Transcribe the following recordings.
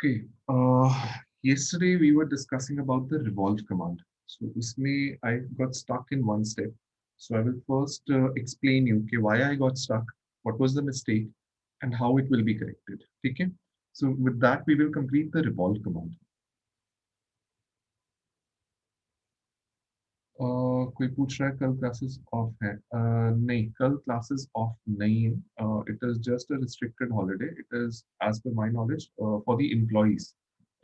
Okay. Yesterday we were discussing about the revolve command. So usme I got stuck in one step. So I will first explain you okay, why I got stuck, what was the mistake, and how it will be corrected. Okay. So with that we will complete the revolve command. कोई पूछ रहा है कल classes of है नहीं कल classes off नहीं है it is just a restricted holiday it is as per my knowledge for the employees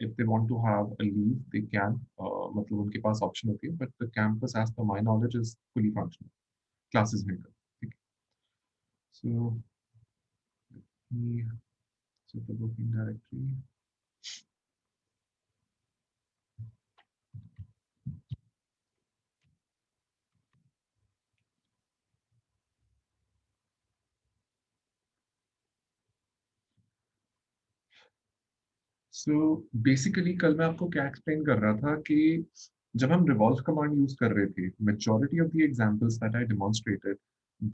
if they want to have a leave they can मतलब उनके पास ऑप्शन होती है but the campus as per my knowledge is fully functional classes हैं कल ठीक है so let me set the booking directory. So basically कल मैं आपको क्या एक्सप्लेन कर रहा था कि जब हम रिवॉल्व कमांड यूज कर रहे थे majority of the examples that I demonstrated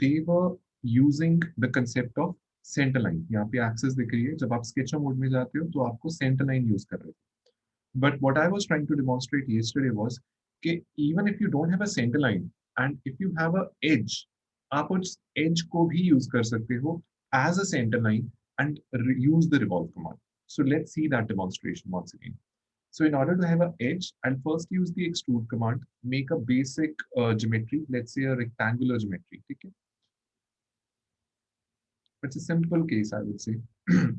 they were using the concept of centre line यहाँ पे एक्सेस दिख रही है जब आप स्केचर मोड में जाते हो तो आपको सेंटर लाइन यूज कर रहे थे but what I was trying to demonstrate yesterday was कि even if you don't have a centre line and if you have a edge आप उस एज को भी यूज कर सकते हो edge a centre line and use the revolve command. So let's see that demonstration once again. So in order to have an edge, I'll first use the extrude command, make a basic geometry, let's say a rectangular geometry. Okay? It's a simple case, I would say.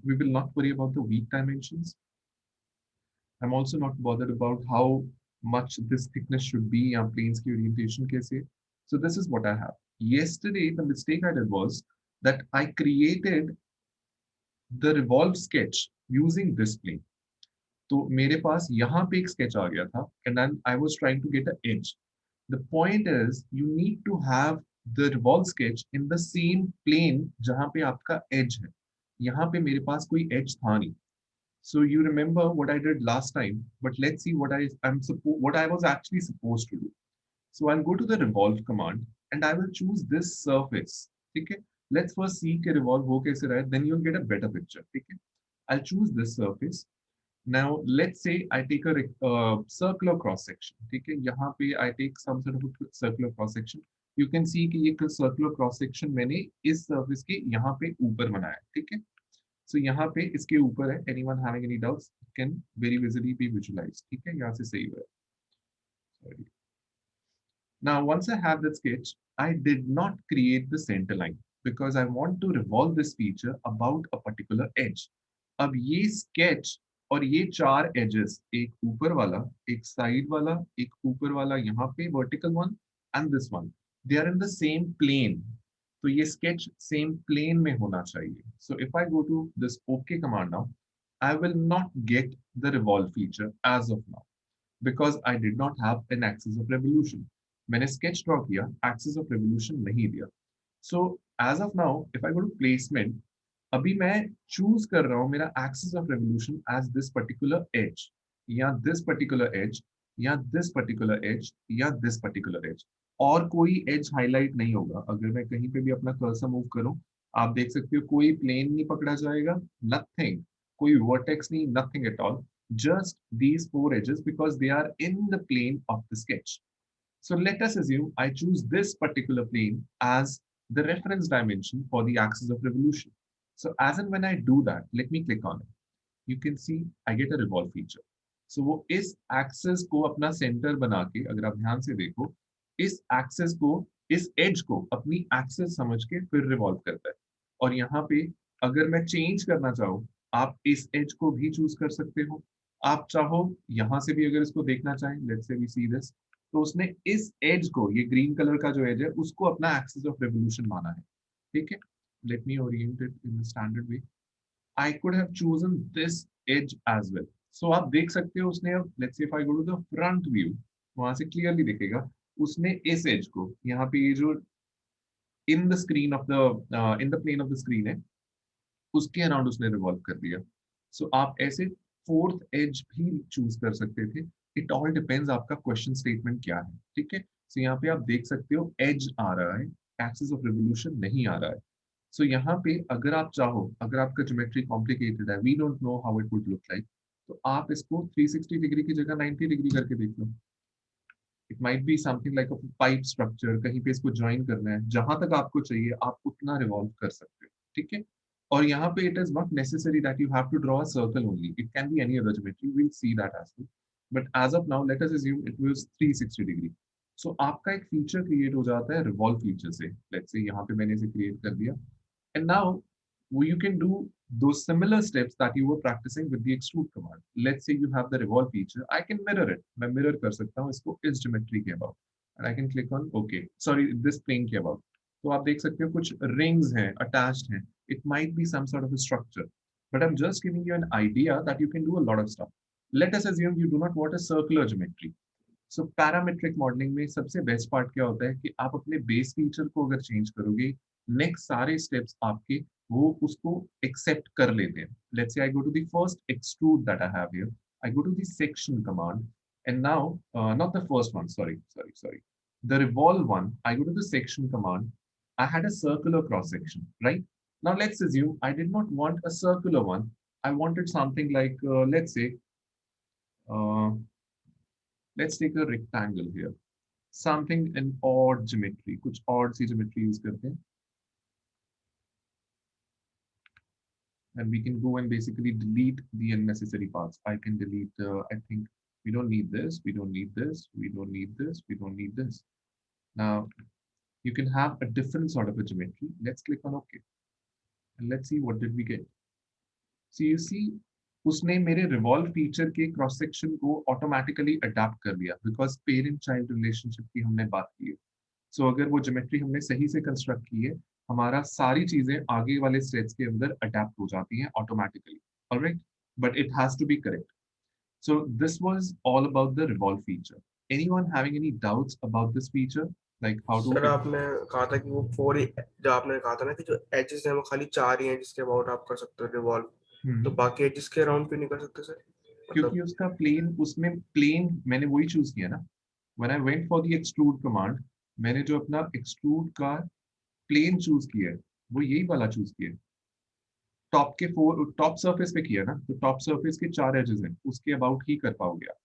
We will not worry about the weak dimensions. I'm also not bothered about how much this thickness should be or planes की orientation कैसे. So this is what I have. Yesterday, the mistake I did was that I created the revolve sketch using this plane. तो मेरे पास यहाँ पे एक sketch आ गया था and then I was trying to get an edge. The point is you need to have the revolve sketch in the same plane जहाँ पे आपका edge है. यहाँ पे मेरे पास कोई edge था नहीं. So you remember what I did last time, but let's see what I was actually supposed to do. So I'll go to the revolve command and I will choose this surface. Okay. Let's first see कि revolve हो कैसे रहा है, then you'll get a better picture. Okay. I'll choose this surface. Now let's say I take a circular cross section. ठीक है, यहाँ पे I take some sort of a circular cross section. You can see कि ये circular cross section मैंने इस surface के यहाँ पे ऊपर बनाया है. ठीक है. So यहाँ पे इसके ऊपर है. Anyone having any doubts can very visibly be visualized. ठीक है, यहाँ से सही हुआ है. Sorry. Now, once I have that sketch, I did not create the center line because I want to revolve this feature about a particular edge. अब ये sketch और ये चार edges, एक ऊपर वाला, एक side वाला, एक ऊपर वाला यहाँ पे vertical one and this one, they are in the same plane. तो ये sketch same plane में होना चाहिए. So if I go to this OK command now, I will not get the revolve feature as of now because I did not have an axis of revolution. मैंने sketch draw किया, axis of revolution नहीं दिया. So as of now, if I go to placement, अभी मैं choose कर रहा हूँ मेरा axis of revolution as this particular edge, या this particular edge, या this particular edge, या this particular edge. और कोई edge highlight नहीं होगा. अगर मैं कहीं पे भी अपना cursor move करूँ, आप देख सकते हो कोई plane नहीं पकड़ा जाएगा, nothing. कोई vertex नहीं, nothing at all. Just these four edges because they are in the plane of the sketch. So let us assume I choose this particular plane as the reference dimension for the axis of revolution. So as and when I do that, let me click on it. You can see I get a revolve feature. So वो इस axis को अपना center बना के अगर आप ध्यान से देखो इस axis को इस edge को अपनी axis समझ के फिर revolve करता है और यहाँ पे अगर मैं change करना चाहूँ आप इस edge को भी choose कर सकते हो आप चाहो यहाँ से भी अगर इसको देखना चाहें let's say we see this तो उसने इस edge को ये green color का जो edge है उसको अपना axis of revolution माना है ठीक है let me orient it in the standard way I could have chosen this edge as well. So आप देख सकते हो उसने अब let's say if I go to the front view वहां से clearly दिखेगा उसने इस edge को यहाँ पे ये जो in the screen of the in the plane of the screen है उसके अराउंड उसने रिवॉल्व कर दिया सो आप ऐसे फोर्थ एज भी चूज कर सकते थे इट ऑल डिपेंड्स आपका क्वेश्चन स्टेटमेंट क्या है ठीक है सो यहाँ पे आप देख सकते हो एज आ रहा है एक्सिस ऑफ रिवोल्यूशन नहीं आ रहा है सो यहाँ पे अगर आप चाहो अगर आपका ज्योमेट्री कॉम्प्लिकेटेड है we don't know how it would look like तो आप इसको 360 डिग्री की जगह 90 डिग्री करके देख लो। It might be something like a pipe structure, कहीं पे इसको ज्वाइन करना है, जहां तक आपको चाहिए आप उतना रिवॉल्व कर सकते हो, ठीक है। और यहाँ पे it is not necessary that you have to draw a circle only, it can be any other geometry, will see that as well. But as of now let us assume it was 360 degree. So आपका एक feature create हो जाता है revolve feature से। Let's say यहाँ पे मैंने इसे क्रिएट कर दिया, and now you can do those similar steps that you were practicing with the extrude command. Let's say you have the revolve feature. I can mirror it. मैं mirror कर सकता हूँ इसको इस geometry के above. And I can click on OK. Sorry, this plane के above. तो आप देख सकते हो कुछ rings हैं, attached हैं. It might be some sort of a structure. But I'm just giving you an idea that you can do a lot of stuff. Let us assume you do not want a circular geometry. So parametric modelling में सबसे best part क्या होता है कि आप अपने base feature को अगर चेंज करोगे, नेक्स्ट सारे स्टेप्स आपके वो उसको एक्सेप्ट कर लेते हैं। Let's say I go to the first extrude that I have here, I go to the section command, and now not the first one, sorry, the revolve one, I go to the section command. I had a circular cross section, right? Now let's assume I did not want a circular one. I wanted something like let's say uh, let's take a rectangle here, something in odd geometry, कुछ odd सी geometry use करते हैं, and we can go and basically delete the unnecessary parts. I can delete, I think we don't need this, we don't need this, we don't need this, we don't need this. Now you can have a different sort of a geometry. Let's click on OK and let's see what did we get. So you see उसने मेरे revolve feature के cross section को automatically adapt कर लिया, because parent child relationship की हमने बात की है। सो अगर वो ज्योमेट्री हमने सही से कंस्ट्रक्ट की है, हमारा सारी चीजें आगे वाले स्टेप्स के अंदर अडेप्ट हो जाती हैं automatically, alright, but it has to be correct. So this was all about the revolve feature. Anyone having any doubts about this feature, like how to sir आपने कहा था कि वो फोर ही, जो आपने कहा था ना कि जो एजेस हैं वो खाली चार ही हैं जिसके अबाउट आप कर सकते हो रिवॉल्व, तो बाकी एजेस के अराउंड क्यों नहीं कर सकते सर? क्योंकि मतलब उसका प्लेन, उसमें प्लेन मैंने वही चूज किया ना। When I went for the extrude command, मैंने जो अपना एक्सट्रूड का प्लेन चूज किया है वो यही वाला चूज किया है। टॉप के फोर, टॉप सरफेस पे किया ना, तो टॉप सरफेस के चार एजेस हैं, उसके अबाउट ही कर पाओगे आप,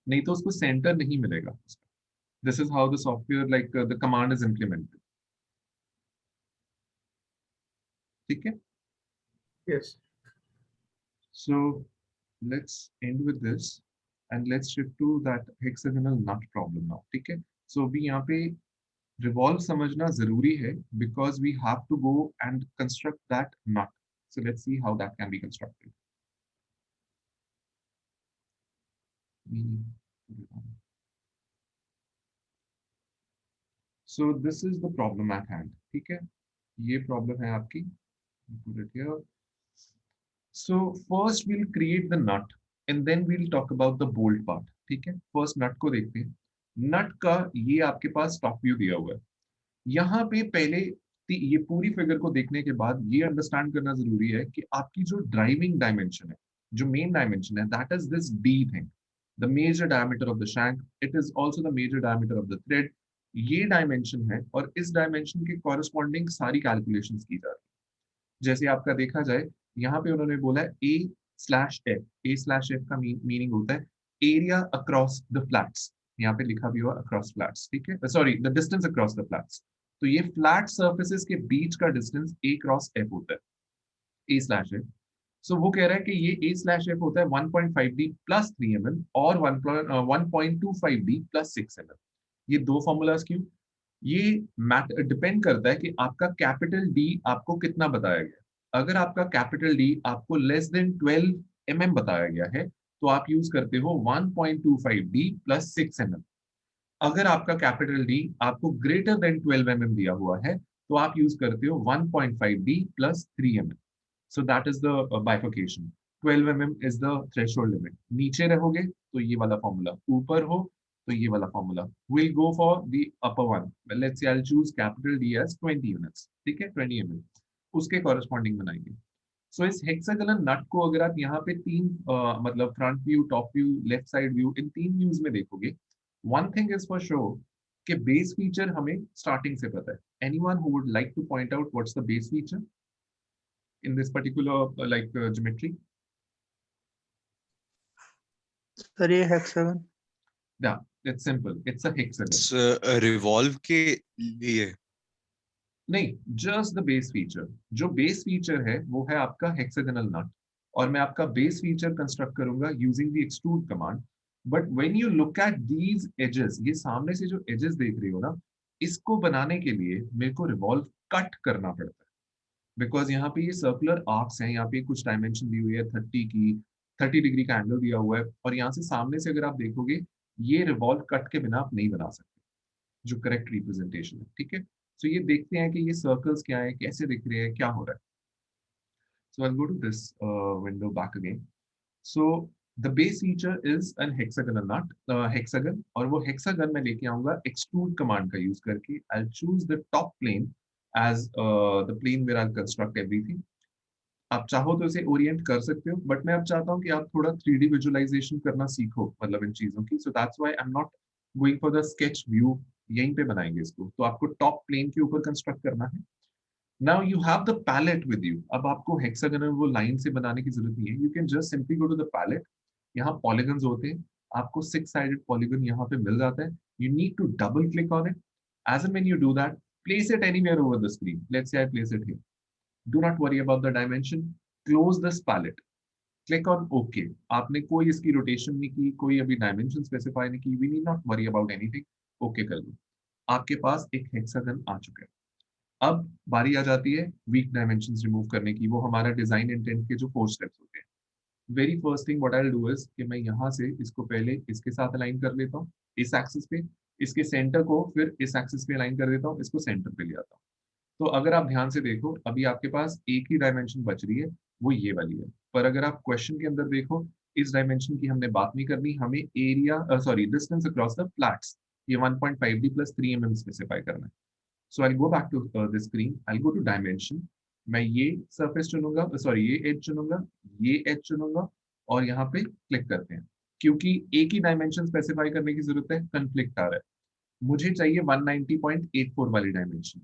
नहीं तो उसको सेंटर नहीं मिलेगा। This is how the software like the command is implemented, ठीक है। Yes. So let's end with this and let's shift to that hexagonal nut problem now, ठीक है। सो अभी यहाँ पे रिवॉल्व समझना जरूरी है, because we have to go and construct that nut. So let's see how that can be constructed. So this is the problem at hand, ठीक है। ये प्रॉब्लम है आपकी। Put it here. So first we'll create the nut and then we'll talk about the bolt part, ठीक है। First नट को देखते हैं। नट का ये आपके पास टॉप व्यू दिया हुआ है। यहाँ पे पहले ये पूरी फिगर को देखने के बाद ये अंडरस्टैंड करना जरूरी है कि आपकी जो ड्राइविंग डायमेंशन है, जो मेन डायमेंशन है, that is this D thing, the major diameter of the shank, it is also the major diameter of the thread. ये डायमेंशन है और इस डायमेंशन के कॉरेस्पॉन्डिंग सारी कैलकुलेशन की जा रही है। जैसे आपका देखा जाए, यहाँ पे उन्होंने बोला है A/F। A/F का मीनिंग होता है एरिया अक्रॉस द फ्लैट्स। यहाँ पे लिखा भी हुआ अक्रॉस फ्लैट्स, ठीक है, sorry the distance across the flats. तो ये फ्लैट सर्फेसिस के बीच का डिस्टेंस A/F होता है, A/F। सो वो कह रहा है कि ये A/F होता है 1.5D प्लस 3 mm और 1.25D प्लस 6 mm। ये दो फॉर्मूलाज क्यों? ये डिपेंड करता है कि आपका कैपिटल डी आपको कितना बताया गया। अगर आपका कैपिटल डी आपको लेस देन 12 mm बताया गया है, तो आप यूज करते हो 1.25D प्लस 6 mm। अगर आपका कैपिटल डी आपको ग्रेटर देन 12 mm दिया हुआ है, तो आप यूज करते हो 1.5D plus 3 mm। So that is the बाइफिकेशन। 12 mm is the threshold limit. नीचे रहोगे तो ये वाला फॉर्मूला, ऊपर हो तो ये वाला formula. Will go for the upper one. Let's say I will choose capital D as 20 units, ठीक है, 20 mm उसके कॉरेस्पॉन्डिंग बनाएंगे। सो इस हेक्सागोनल नट को अगर आप यहाँ पे तीन मतलब front view, top view, left side view, इन तीन व्यूज में देखोगे, one thing is for sure कि बेस फीचर हमें स्टार्टिंग से पता है। Anyone who would like to point out what's the base feature in this particular like geometry? Sir ये hexagon. Yeah, it's simple. It's a hexagon. Revolve के लिए नहीं, just the base feature. जो base feature है वो है आपका hexagonal नट, और मैं आपका बेस फीचर कंस्ट्रक्ट करूंगा using the extrude command. But when you look at these edges, ये सामने से जो एजेस देख रही हो ना, इसको बनाने के लिए मेरे को रिवॉल्व कट करना पड़ता है, बिकॉज यहाँ पे ये सर्कुलर आर्क्स हैं, यहाँ पे कुछ डायमेंशन दी हुई है 30 की, 30 डिग्री का एंगल दिया हुआ है, और यहाँ से सामने से अगर आप देखोगे ये रिवॉल्व कट के बिना आप नहीं बना सकते, जो करेक्ट रिप्रेजेंटेशन है। ठीक है, सो ये देखते हैं कि ये सर्कल्स क्या है, कैसे दिख रहे हैं, क्या हो रहा है। So I go to this window back again. So the base feature is an hexagonal nut, hexagon, और वो हेक्सागन मैं लेके आऊंगा एक्सट्रूड कमांड का यूज करके। I choose the top plane as the plane where I construct everything. आप चाहो तो इसे ओरिएंट कर सकते हो, बट मैं अब चाहता हूँ कि आप थोड़ा 3D विजुअलाइजेशन करना सीखो, मतलब इन चीजों की। So that's why I am not going for the sketch view, यहीं पे बनाएंगे इसको। तो आपको टॉप प्लेन के ऊपर कंस्ट्रक्ट करना है। Now you have the palette with you. अब आपको हेक्सागोनल वो लाइन से बनाने की जरूरत नहीं है, you can just simply go to the palette. यहाँ पॉलीगन्स होते हैं, आपको 6 साइडेड पॉलीगन यहाँ पे मिल जाता है। You need to double click on it. As and when you do that, place it anywhere over the screen. Let's say I place it here. Do not worry about the dimension. Close this palette. Click on OK. आपने कोई इसकी rotation नहीं की, कोई अभी dimension specify नहीं की। We need not worry about anything. OK कर दो। आपके पास एक हेक्सागन आ चुका है। अब बारी आ जाती है वीक डायमेंशंस रिमूव करने की। वो हमारा डिजाइन इंटेंट के जो 4 स्टेप्स होते हैं। Very first thing what I will do is कि मैं यहाँ से इसको पहले इसके साथ अलाइन कर लेता हूँ, इस एक्सिस पे। इसके सेंटर को फिर इस एक्सिस पे अलाइन कर देता हूँ, इसको सेंटर पे ले आता हूँ। तो अगर आप ध्यान से देखो, अभी आपके पास एक ही डायमेंशन बच रही है, वो ये वाली है। पर अगर आप क्वेश्चन के अंदर देखो, इस डायमेंशन की हमने बात नहीं करनी, हमें area sorry distance across the flats, ये 1.5D + 3 mm स्पेसिफाई करना है। So I go back to the screen, I go to dimension. मैं ये सरफेस चुनूंगा, सॉरी ये एज चुनूंगा, ये एज चुनूंगा, और यहाँ पे क्लिक करते हैं। क्योंकि एक ही डायमेंशन स्पेसिफाई करने की जरूरत है, कंफ्लिक्ट आ रहा है। मुझे चाहिए 190.84 वाली डायमेंशन।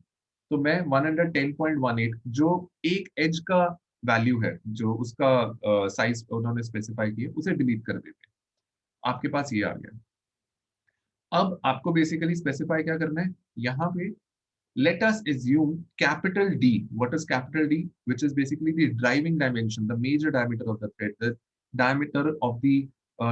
तो मैं 110.18 जो एक एज का वैल्यू है, जो उसका साइज उन्होंने स्पेसिफाई किया, उसे डिलीट कर देते हैं। आपके पास ये आ गया। अब आपको बेसिकली स्पेसिफाई क्या करना है, यहाँ पे let us assume capital D. What is capital D? Which is basically the driving dimension, the major diameter of the thread, the diameter of the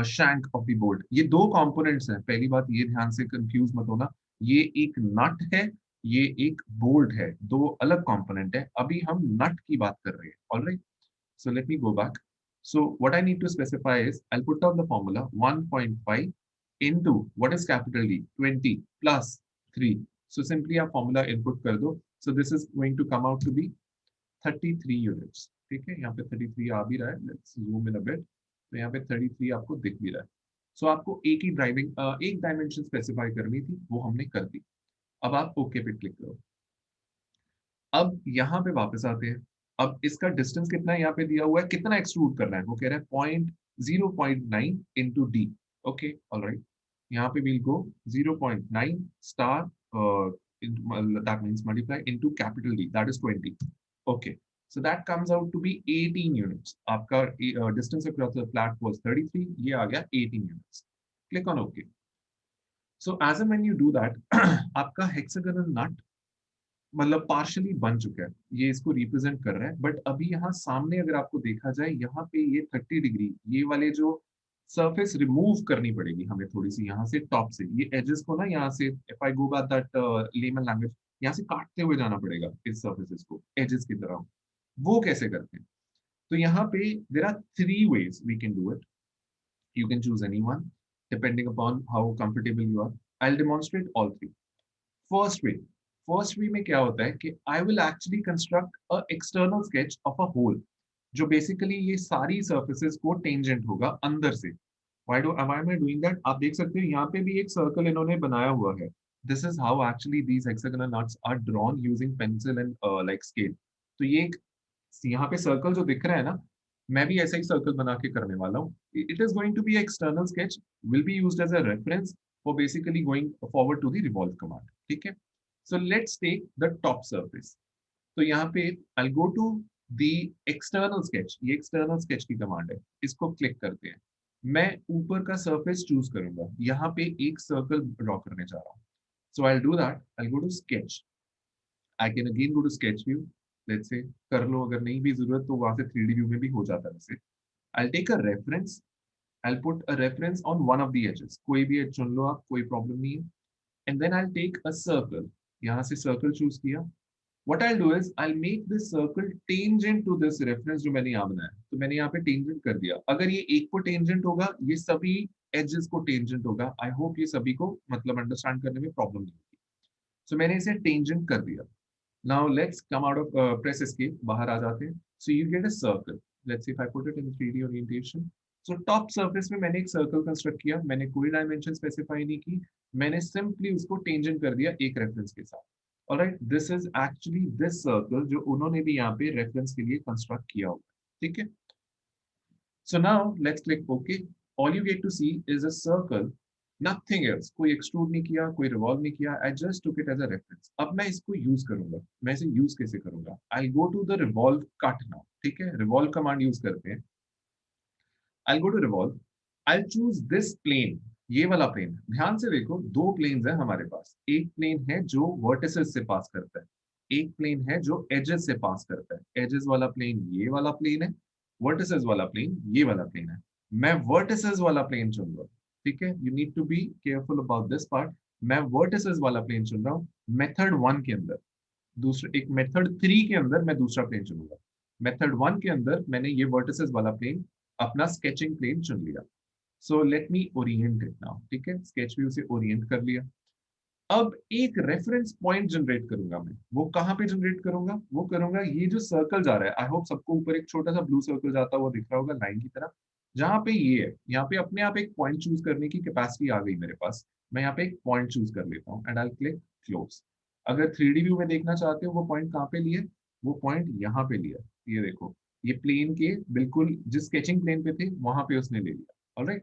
shank of the bolt. ये दो components हैं। पहली बात ये ध्यान से confuse मत होना, ये एक नट है, ये एक बोल्ट है, दो अलग component है। अभी हम नट की बात कर रहे हैं। All right. So let me go back. So what I need to specify is I'll put down the formula 1.5 into what is capital D? 20 plus 3. So simply आप formula input कर दो. So this is going to come out to be 33 units. ठीक है, यहाँ पे 33 आ भी रहा है. Let's zoom in a bit. तो यहाँ पे 33 आपको दिख भी रहा है. So आपको एक ही ड्राइविंग एक डायमेंशन स्पेसिफाई करनी थी, वो हमने कर दी। अब आप ओके पे क्लिक करो। अब यहाँ पे वापस आते हैं। अब इसका डिस्टेंस कितना है यहाँ पे दिया हुआ है, कितना एक्सट्रूड करना है, वो कह रहा है 0.9 इंटू डी। Okay, alright. यहाँ पे will go 0.9 star that means multiply into capital D, that is 20. Okay, so that comes out to be 18 units. आपका distance across the flat was 33, ये आ गया 18 units. Click on OK. So as and when you do that, आपका hexagonal nut मतलब partially बन चुका है, ये इसको रिप्रेजेंट कर रहा है। बट अभी यहाँ सामने अगर आपको देखा जाए, यहाँ पे ये 30 डिग्री ये वाले जो सरफेस रिमूव करनी पड़ेगी हमें थोड़ी सी, यहाँ से टॉप से ये एजेस को ना, यहाँ से if I go back that layman language, यहाँ से काटते हुए जाना पड़ेगा इस सर्फेसेस को एजेस की तरह। वो कैसे करते हैं, तो यहाँ पे there are 3 ways we can do it. You can choose any one depending upon how comfortable you are. I'll demonstrate all 3. First way में क्या होता है कि I will actually construct a external sketch of a hole, जो basically ये सारी surfaces को tangent होगा अंदर से। Why am I doing that, आप देख सकते हो यहाँ पे भी एक सर्कल इन्होंने बनाया हुआ है। This is how actually these hexagonal nuts are drawn using pencil and like scale. तो ये एक यहाँ पे सर्कल जो दिख रहा है ना, मैं भी ऐसा ही सर्कल बना के करने वाला हूँ। It is going to be external sketch, will be used as a reference for basically going forward to the revolve command. ठीक है, so let's take the top surface. तो यहाँ पे I'll go to the external sketch, ये external sketch की command है, इसको click करते हैं। मैं ऊपर का सरफेस चूज करूंगा, यहाँ पे एक सर्कल ड्रॉ करने जा रहा हूँ. So I do that, I go to sketch. I can again go to sketch view. Let's say कर लो, अगर नहीं भी जरूरत तो वहां से 3D व्यू में भी हो जाता है वैसे. I take a reference. I'll put a reference on one of the edges. कोई भी edge चुन लो आप, कोई प्रॉब्लम नहीं है. And then I'll take a circle. यहाँ से circle choose किया. What I'll do is I'll make this circle tangent to this reference जो मैंने यहाँ बनाया. तो मैंने यहाँ पे tangent कर दिया. अगर ये एक को tangent होगा, ये सभी edges को tangent होगा. I hope ये सभी को मतलब understand करने में problem नहीं होगी. So मैंने इसे tangent कर दिया. Now let's come out of press escape. बाहर आ जाते हैं. So you get a circle. Let's see if I put it in 3D orientation. So top surface में मैंने एक circle construct किया. मैंने कोई dimension specify नहीं की. मैंने simply उसको tangent कर दिया एक reference के साथ. Alright, this is actually this circle जो उन्होंने भी यहाँ पे reference के लिए construct किया होगा. ठीक है? So now let's click OK. All you get to see is a circle, nothing else. कोई extrude नहीं किया, कोई revolve नहीं किया. I just took it as a reference. अब मैं इसको use करूंगा. मैं इसे use कैसे करूंगा? I'll go to the revolve cut now. ठीक है? Revolve command use करते हैं. I'll go to revolve. I'll choose this plane. ये वाला प्लेन. ध्यान से देखो, दो प्लेन्स हैं हमारे पास. एक प्लेन है जो वर्टिसेस से पास करता है, एक प्लेन है जो एजेस से पास करता है. एजेस वाला प्लेन ये वाला प्लेन है, वर्टिसेस वाला प्लेन ये वाला प्लेन है. मैं वर्टिसेस वाला प्लेन चुन रहा हूँ. ठीक है, you need to be careful about this part. मैं वर्टिसेस वाला प्लेन चुन रहा हूँ. मेथड 1 के अंदर, दूसरे एक मेथड 3 के अंदर मैं दूसरा प्लेन चुनूंगा. मेथड 1 के अंदर मैंने ये वर्टिसेस वाला प्लेन अपना स्केचिंग प्लेन चुन लिया. So let me Orient it now. ठीक है, स्केच व्यू से ओरिएंट कर लिया. अब एक रेफरेंस पॉइंट जनरेट करूंगा मैं. वो कहां पे जनरेट करूंगा? वो करूंगा ये जो सर्कल जा रहा है. आई होप सबको ऊपर एक छोटा सा ब्लू सर्कल जाता हुआ दिख रहा होगा लाइन की तरह. जहां पे ये है, यहाँ पे अपने आप एक पॉइंट चूज करने की कैपेसिटी आ गई मेरे पास. मैं यहाँ पे एक पॉइंट चूज कर लेता हूँ एंड आई क्लिक क्लोज. अगर 3D व्यू में देखना चाहते हो वो पॉइंट कहाँ पे लिए? वो पॉइंट यहाँ पे लिया. ये देखो, ये प्लेन के बिल्कुल जिस स्केचिंग प्लेन पे थे वहां पे उसने ले लिया. Alright,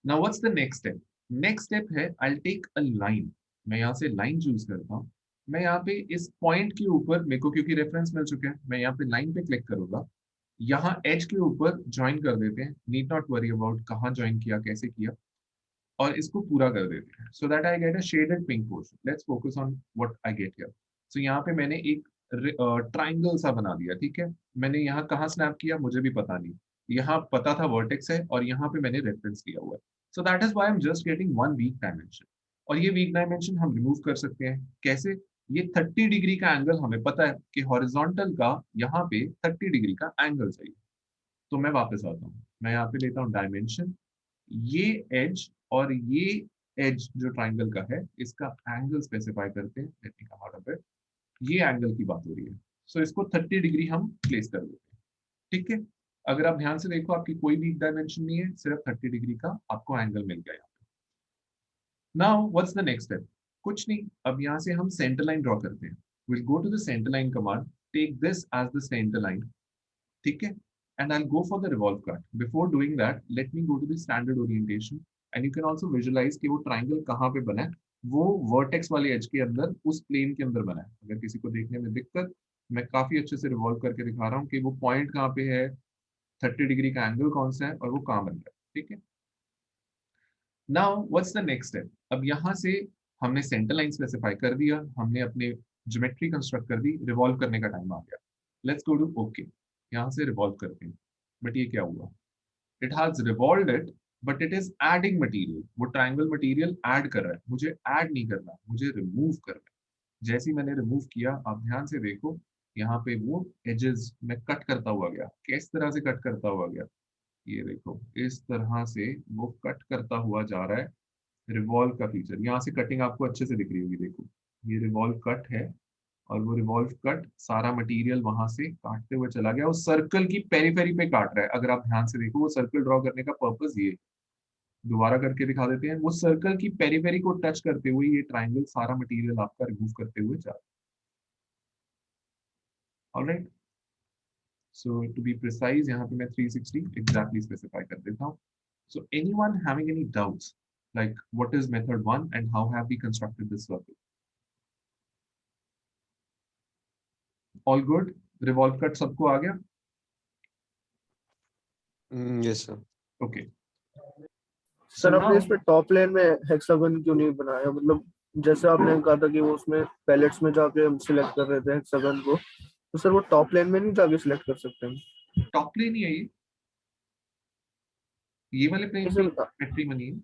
now what's the next step? Next step है आई टेक अ लाइन. मैं यहाँ से लाइन चूज करता हूँ. मैं यहाँ पे इस पॉइंट के ऊपर, मेरे को क्योंकि रेफरेंस मिल चुका है, मैं यहाँ पे लाइन पे क्लिक करूंगा. यहाँ एज के ऊपर ज्वाइन कर देते हैं. नीड नॉट वरी अबाउट कहाँ ज्वाइन किया, कैसे किया, और इसको पूरा कर देते हैं. So that I get a shaded pink portion. Let's focus on what I get here. So यहाँ पे मैंने एक ट्राइंगल सा बना दिया. ठीक है, मैंने यहाँ कहाँ स्नैप किया मुझे भी पता नहीं. यहाँ पता था वर्टेक्स है और यहाँ पे मैंने रेफरेंस किया हुआ है. So that is why I am just getting one weak dimension. और ये वीक डायमेंशन हम रिमूव कर सकते हैं. कैसे? ये 30 डिग्री का एंगल हमें पता है कि हॉरिजॉन्टल का यहाँ पे 30 डिग्री का एंगल चाहिए. तो मैं वापस आता हूँ. मैं यहाँ पे लेता हूँ डायमेंशन. ये एज और ये एज जो ट्राइंगल का है इसका एंगल स्पेसिफाई करते हैं. Let me come out of it. ये एंगल की बात हो रही है. सो इसको 30 डिग्री हम प्लेस कर देते हैं. ठीक है, अगर आप ध्यान से देखो आपकी कोई भी डायमेंशन नहीं है, सिर्फ 30 डिग्री का आपको एंगल मिल गया. Now what's the next step? कुछ नहीं, अब यहाँ से हम सेंटर लाइन ड्रॉ करते हैं. Will go to the center line command. Take this as the center line. ठीक है, and I'll go for the revolve cut. Before doing that, let me go to the standard orientation and you can also visualize कि वो triangle कहाँ पे बना है. वो vertex वाले edge के अंदर, उस plane के अंदर बना है. अगर किसी को देखने में दिक्कत, मैं काफी अच्छे से revolve करके दिखा रहा हूँ कि वो point कहाँ पे है, 30 डिग्री का एंगल कौन सा है और वो कहाँ बन रहा है. ठीक है, now what's the next step? अब यहाँ से हमने सेंटर लाइन स्पेसिफाई कर दिया, हमने अपने ज्योमेट्री कंस्ट्रक्ट कर दी, रिवॉल्व करने का टाइम आ गया. Let's go to okay. यहाँ से रिवॉल्व करते हैं. बट ये क्या हुआ? It has revolved it but it is adding material. वो ट्राइंगल मटेरियल ऐड कर रहा है. मुझे ऐड नहीं करना, मुझे रिमूव करना है. जैसे ही मैंने रिमूव किया, आप ध्यान से देखो, यहाँ पे वो एजेस में कट करता हुआ गया. किस तरह से कट करता हुआ गया? ये देखो, इस तरह से वो कट करता हुआ जा रहा है. रिवॉल्व का फीचर, यहाँ से कटिंग आपको अच्छे से दिख रही होगी. देखो, ये रिवॉल्व कट है और वो रिवॉल्व कट सारा मटेरियल वहां से काटते हुए चला गया. उस सर्कल की पेरीफेरी पे काट रहा है. अगर आप ध्यान से देखो, वो सर्कल ड्रॉ करने का पर्पस ये, दोबारा करके दिखा देते हैं, वो सर्कल की पेरीफेरी को टच करते हुए ये ट्राइंगल सारा मटेरियल आपका रिमूव करते हुए जा रहा है. Alright, so to be precise यहाँ पे मैं 360 एग्जैक्टली स्पेसिफाई कर देता हूँ. So anyone having any doubts like what is method 1 and how have we constructed this circle? All good? Revolve cut सबको आ गया? Yes, sir. ओके सर आपने इसमें टॉप लेन में हेक्सागन क्यों नहीं बनाया? मतलब जैसे आपने कहा था कि वो उसमें पैलेट्स में जाके हम सिलेक्ट कर रहे थे हेक्सागन को, तो सर वो टॉप लेन में नहीं जाके सिलेक्ट कर सकते हम? टॉप प्लेन ही है ये वाले प्लेन पे सर मैट्रिमनी है,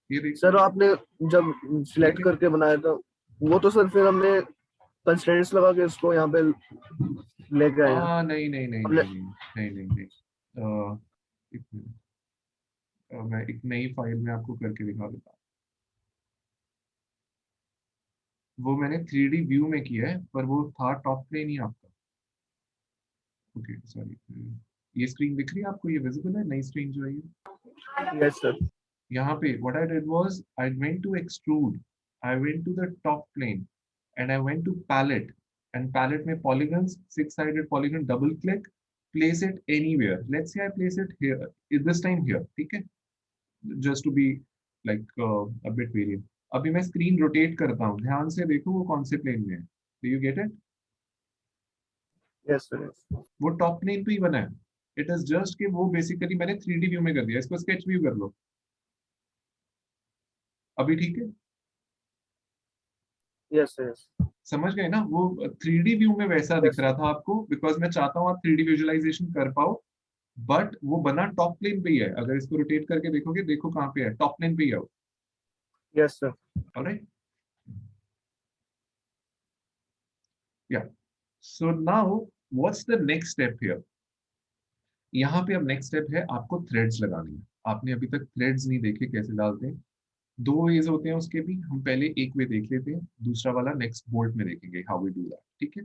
ये देखो सर आपने जब सिलेक्ट ये। करके बनाया था वो, तो सर फिर हमने कंस्ट्रेंट्स लगा के इसको यहाँ पे लेके आए हैं नहीं नहीं नहीं हमने। नहीं नहीं नहीं नहीं नहीं एक मिनट, मैं एक नई फाइल में आपको करके दिखा देता हूँ। वो मैंने 3D व्यू में किया है, पर वो था टॉप प्लेन ही आपका। ओके सॉरी, ये स्क्रीन दिख रही है आपको, ये विजिबल है नई स्क्रीन जो है ये। Yes sir. यहाँ पे what I did was I went to extrude, I went to the top plane and I went to palette, and palette में polygons, six-sided polygon, double click, place it anywhere. Let's say I place it here, this time here, ठीक है? Just to be like a bit variant. अभी मैं screen rotate करता हूँ, ध्यान से देखो वो कौन से प्लेन में है। Do you get it? Yes sir yes. वो टॉप प्लेन पे ही बना है। इट इज जस्ट कि वो बेसिकली मैंने 3D व्यू में कर दिया, इसको स्केच व्यू कर लो। अभी ठीक है? Yes sir yes. समझ गए ना? वो 3D व्यू में वैसा दिख यस रहा था आपको, बिकॉज मैं चाहता हूँ आप 3D विजुअलाइजेशन कर पाओ, बट वो बना टॉप प्लेन पे ही है। अगर इसको रोटेट करके देखोगे, देखो कहाँ पे है, टॉप प्लेन पे ही है वो। Yes sir. ऑलराइट, या so now what's the next step here? यहाँ पे अब नेक्स्ट स्टेप है आपको थ्रेड्स लगानी है। आपने अभी तक थ्रेड्स नहीं देखे कैसे डालते हैं। दो वेज होते हैं उसके भी, हम पहले एक वे देख लेते हैं, दूसरा वाला नेक्स्ट बोल्ट में देखेंगे हाउ वी डू दैट, ठीक है?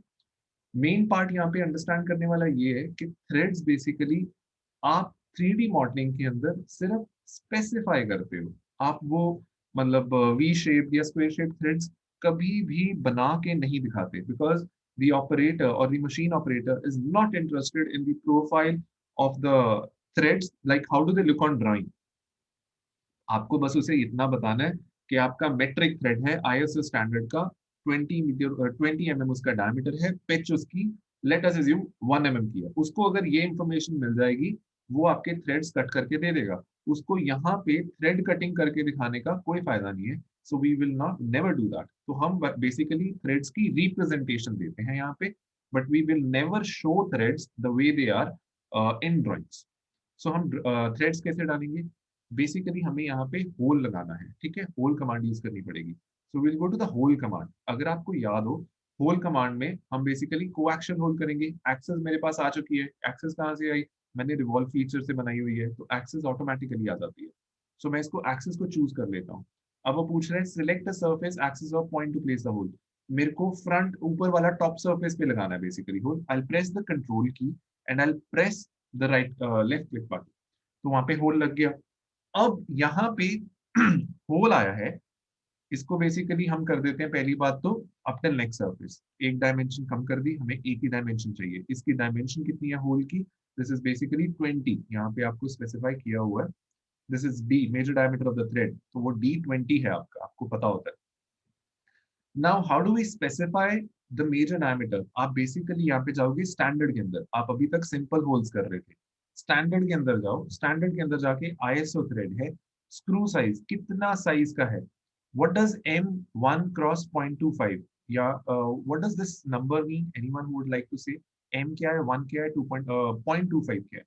मेन पार्ट यहाँ पे अंडरस्टैंड करने वाला ये है कि थ्रेड्स बेसिकली आप 3D मॉडलिंग के अंदर सिर्फ स्पेसिफाई करते हो। आप वो मतलब वी शेप या स्क्वायर शेप थ्रेड्स कभी भी बना के नहीं दिखाते, बिकॉज द ऑपरेटर और the machine operator is not interested in the profile of the threads, like how do they look on drawing. आपको बस उसे इतना बताना है कि आपका मेट्रिक थ्रेड है आईएसओ स्टैंडर्ड का, 20 mm उसका डायमीटर है, पिच उसकी लेट अस अज्यूम 1 mm की है। उसको अगर ये इंफॉर्मेशन मिल जाएगी, वो आपके थ्रेड्स कट करके दे देगा। उसको यहाँ पे थ्रेड कटिंग करके दिखाने का कोई फायदा नहीं है, so we will not never do that. तो हम बेसिकली थ्रेड्स की रिप्रेजेंटेशन देते हैं यहाँ पे, but we will never show threads the way they are in drawings. So हम थ्रेड्स कैसे डालेंगे? बेसिकली हमें यहाँ पे होल लगाना है, ठीक है? होल कमांड यूज करनी पड़ेगी। So will go to the hole command. अगर आपको याद हो, होल कमांड में हम बेसिकली कोएक्शन होल करेंगे। एक्सेस मेरे पास आ चुकी है। एक्सेस कहाँ से आई? मैंने रिवॉल्व फीचर से बनाई हुई है, तो एक्सेस ऑटोमेटिकली आ जाती है। सो मैं इसको एक्सेस को चूज कर लेता हूँ। अब वो पूछ रहे हैं select the surface axis of point to place the hole. मेरे को फ्रंट ऊपर वाला टॉप सर्फेस पे लगाना है basically hole. I press the control key and I press the right left click button, तो वहां पे होल लग गया। अब यहाँ पे होल आया है, इसको बेसिकली हम कर देते हैं पहली बात तो अप टिल नेक्स्ट सर्फेस। एक डायमेंशन कम कर दी, हमें एक ही डायमेंशन चाहिए। इसकी डायमेंशन कितनी है होल की? दिस इज बेसिकली 20, यहाँ पे आपको स्पेसिफाई किया हुआ है। This is D, major diameter of the thread, तो वो D20 है आपका, आपको पता होता है। Now how do we specify the major diameter? आप बेसिकली यहाँ पे जाओगे स्टैंडर्ड के अंदर। आप अभी तक सिंपल होल्स कर रहे थे, स्टैंडर्ड के अंदर जाओ। स्टैंडर्ड के अंदर जाके आईएसओ थ्रेड है, स्क्रू साइज कितना साइज का है? what does M1 cross 0.25 या what does this number mean? Anyone who would like to say? M क्या है, 1 क्या है, 0.25 क्या है?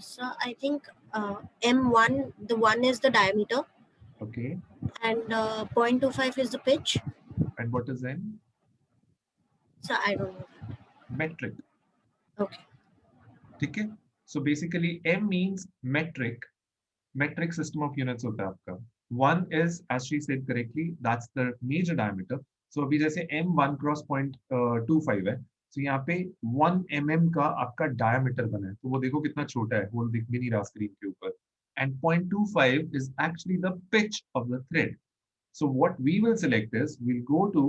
So I think M1, the 1 is the diameter Okay, and 0.25 is the pitch. and what is N? So I don't know. Metric. Okay. ठीक है, so basically M means metric. Metric system of units होता है आपका। 1 is, as she said correctly, that's the major diameter. So अभी जैसे M1 cross 0.25 है, तो यहाँ पे 1 mm का आपका डायमीटर बना है, तो वो देखो कितना छोटा है, होल दिख भी नहीं रहा स्क्रीन के ऊपर। And 0.25 is actually the pitch of the thread. So what we will select is, we'll go to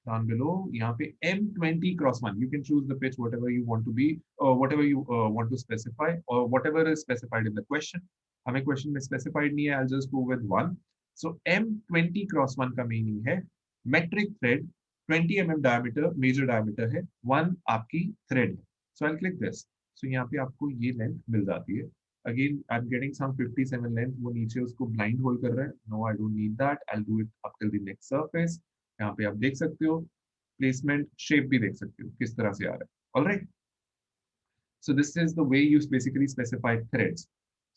down below, यहाँ पे M20 cross 1. You can choose the pitch whatever you want to be, whatever you want to specify, or whatever is specified in the question. हमें question में specified नहीं है, I'll just go with 1. So M20 cross 1 का meaning है metric thread, 20 mm diameter, major diameter है, 1 आपकी thread है. So I'll click this. सो यहाँ पे आपको ये लेंथ मिल जाती है. Again I am getting some 57 length. वो नीचे उसको ब्लाइंड होल कर रहा है. No I don't need that. I will do it up till the next surface. यहाँ पे आप देख सकते हो प्लेसमेंट, शेप भी देख सकते हो किस तरह से आ रहा है. Alright. So this is the way you basically specify threads.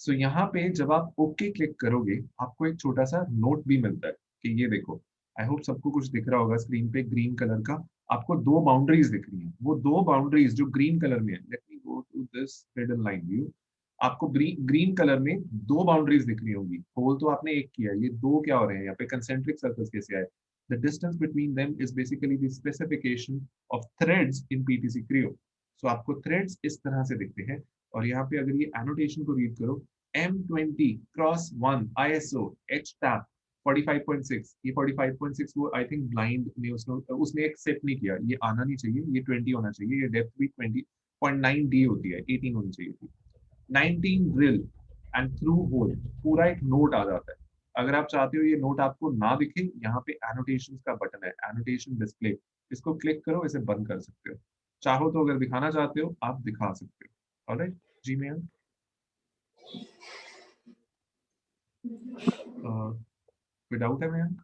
So यहाँ पे जब आप OK क्लिक करोगे आपको एक छोटा सा नोट भी मिलता है कि ये देखो. आई होप सबको कुछ दिख रहा होगा स्क्रीन पे ग्रीन कलर का. आपको दो बाउंड्रीज दिख रही हैं. वो दो बाउंड्रीज जो ग्रीन कलर में है. Let me go to this hidden line view. आपको ग्रीन कलर में दो बाउंड्रीज दिख रही होंगी. होल तो आपने एक किया, ये दो क्या हो रहे हैं यहाँ पे? कंसेंट्रिक सर्कल्स कैसे आए? The distance between them is basically the specification of threads in PTC Creo. So आपको threads इस तरह से दिखते हैं. और यहाँ पे अगर ये annotation को read करो, M20 cross 1 ISO HTAP 45.6. ये 45.6 वो I think blind ने उसने एक सेट नहीं किया. ये आना नहीं चाहिए, ये 20 होना चाहिए. ये डेप्थ भी 20.9 D होती है, 18 होनी चाहिए थी. 19 drill and through hole पूरा एक नोट आ जाता है. अगर आप चाहते हो ये नोट आपको ना दिखे, यहाँ पे एनोटेशंस का बटन है, एनोटेशन डिस्प्ले. इसको क्लिक करो, इसे बंद कर सकते हो. चाहो तो अगर दिखाना चाहते हो आप दिखा सकते हो. ऑलराइट जी मैम. कोई डाउट है मैम?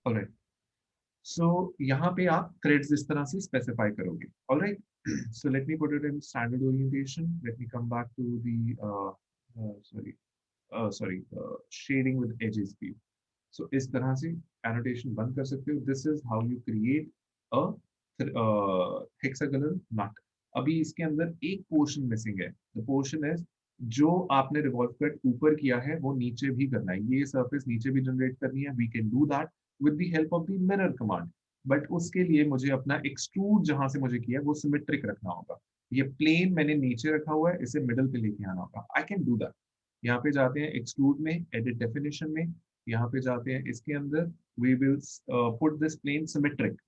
ऑलराइट. सो यहाँ पे आप थ्रेड्स इस तरह से स्पेसिफाई करोगे. Alright. So let me put it in standard orientation. Let me come back to the shading with edges view. So इस तरह से annotation बंद कर सकते हो. This is how you create a hexagonal nut. अभी इसके अंदर एक पोर्शन मिसिंग है. The portion is जो आपने रिवॉल्व कट ऊपर किया है वो नीचे भी करना है. ये सरफेस नीचे भी जनरेट करनी है. We can do that with the help of the mirror command. But उसके लिए मुझे अपना एक्सट्रूड जहां से मुझे किया वो सिमेट्रिक रखना होगा. ये प्लेन मैंने नीचे रखा हुआ है, इसे मिडल पे लेके आना होगा. आई कैन डू दैट. यहाँ पे जाते हैं एक्सट्रूड में, एडिट डेफिनेशन में. यहाँ पे जाते हैं इसके अंदर, we will put this plane symmetric.